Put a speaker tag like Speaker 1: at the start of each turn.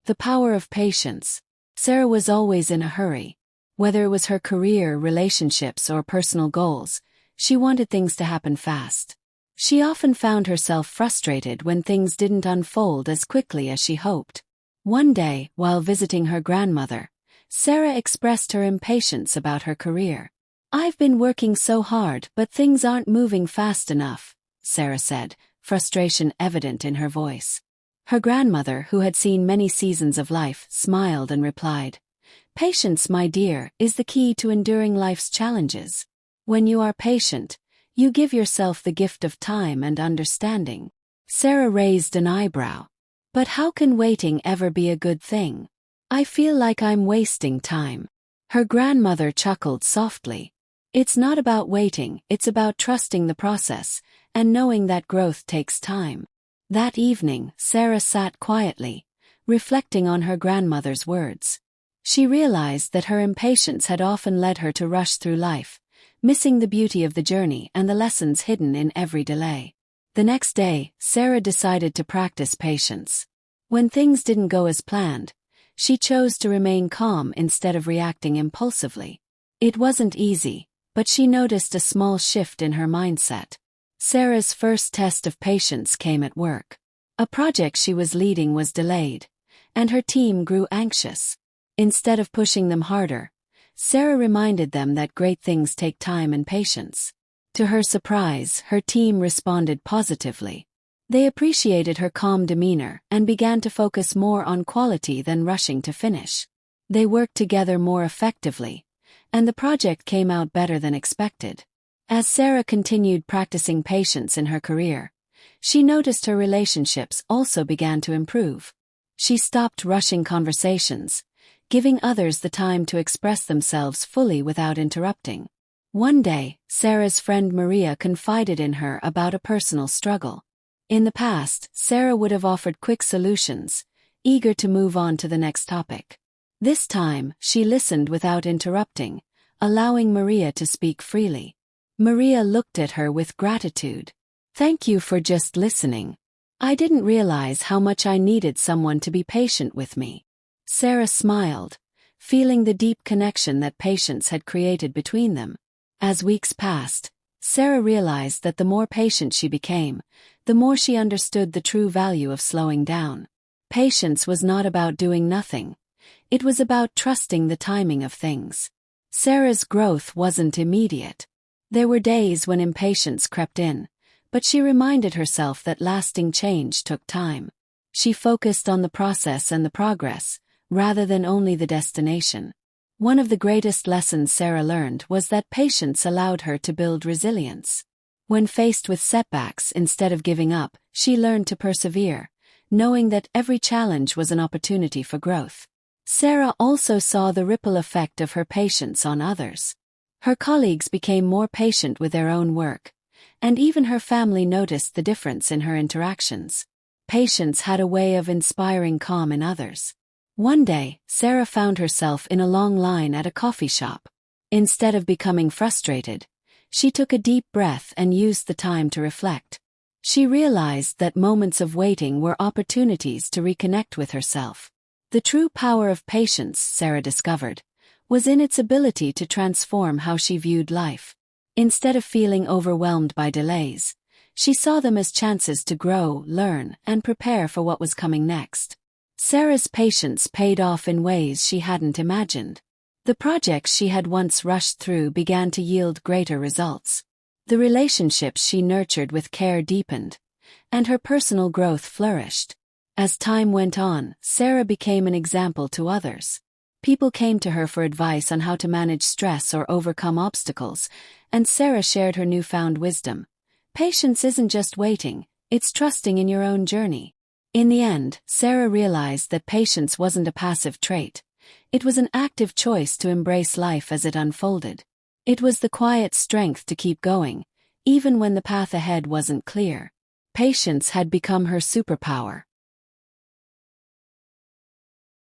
Speaker 1: The power of patience. Sarah was always in a hurry. Whether it was her career, relationships, or personal goals, she wanted things to happen fast. She often found herself frustrated when things didn't unfold as quickly as she hoped. One day, while visiting her grandmother, Sarah expressed her impatience about her career. "I've been working so hard, but things aren't moving fast enough," Sarah said, frustration evident in her voice. Her grandmother, who had seen many seasons of life, smiled and replied, "Patience, my dear, is the key to enduring life's challenges. When you are patient, you give yourself the gift of time and understanding." Sarah raised an eyebrow. "But how can waiting ever be a good thing? I feel like I'm wasting time." Her grandmother chuckled softly. "It's not about waiting, it's about trusting the process, and knowing that growth takes time." That evening, Sarah sat quietly, reflecting on her grandmother's words. She realized that her impatience had often led her to rush through life, missing the beauty of the journey and the lessons hidden in every delay. The next day, Sarah decided to practice patience. When things didn't go as planned, she chose to remain calm instead of reacting impulsively. It wasn't easy, but she noticed a small shift in her mindset. Sarah's first test of patience came at work. A project she was leading was delayed, and her team grew anxious. Instead of pushing them harder, Sarah reminded them that great things take time and patience. To her surprise, her team responded positively. They appreciated her calm demeanor and began to focus more on quality than rushing to finish. They worked together more effectively, and the project came out better than expected. As Sarah continued practicing patience in her career, she noticed her relationships also began to improve. She stopped rushing conversations, giving others the time to express themselves fully without interrupting. One day, Sarah's friend Maria confided in her about a personal struggle. In the past, Sarah would have offered quick solutions, eager to move on to the next topic. This time, she listened without interrupting, allowing Maria to speak freely. Maria looked at her with gratitude. "Thank you for just listening. I didn't realize how much I needed someone to be patient with me." Sarah smiled, feeling the deep connection that patience had created between them. As weeks passed, Sarah realized that the more patient she became, the more she understood the true value of slowing down. Patience was not about doing nothing. It was about trusting the timing of things. Sarah's growth wasn't immediate. There were days when impatience crept in, but she reminded herself that lasting change took time. She focused on the process and the progress, rather than only the destination. One of the greatest lessons Sarah learned was that patience allowed her to build resilience. When faced with setbacks, instead of giving up, she learned to persevere, knowing that every challenge was an opportunity for growth. Sarah also saw the ripple effect of her patience on others. Her colleagues became more patient with their own work, and even her family noticed the difference in her interactions. Patience had a way of inspiring calm in others. One day, Sarah found herself in a long line at a coffee shop. Instead of becoming frustrated, she took a deep breath and used the time to reflect. She realized that moments of waiting were opportunities to reconnect with herself. The true power of patience, Sarah discovered, was in its ability to transform how she viewed life. Instead of feeling overwhelmed by delays, she saw them as chances to grow, learn, and prepare for what was coming next. Sarah's patience paid off in ways she hadn't imagined. The projects she had once rushed through began to yield greater results. The relationships she nurtured with care deepened, and her personal growth flourished. As time went on, Sarah became an example to others. People came to her for advice on how to manage stress or overcome obstacles, and Sarah shared her newfound wisdom. Patience isn't just waiting, it's trusting in your own journey. In the end, Sarah realized that patience wasn't a passive trait. It was an active choice to embrace life as it unfolded. It was the quiet strength to keep going, even when the path ahead wasn't clear. Patience had become her superpower.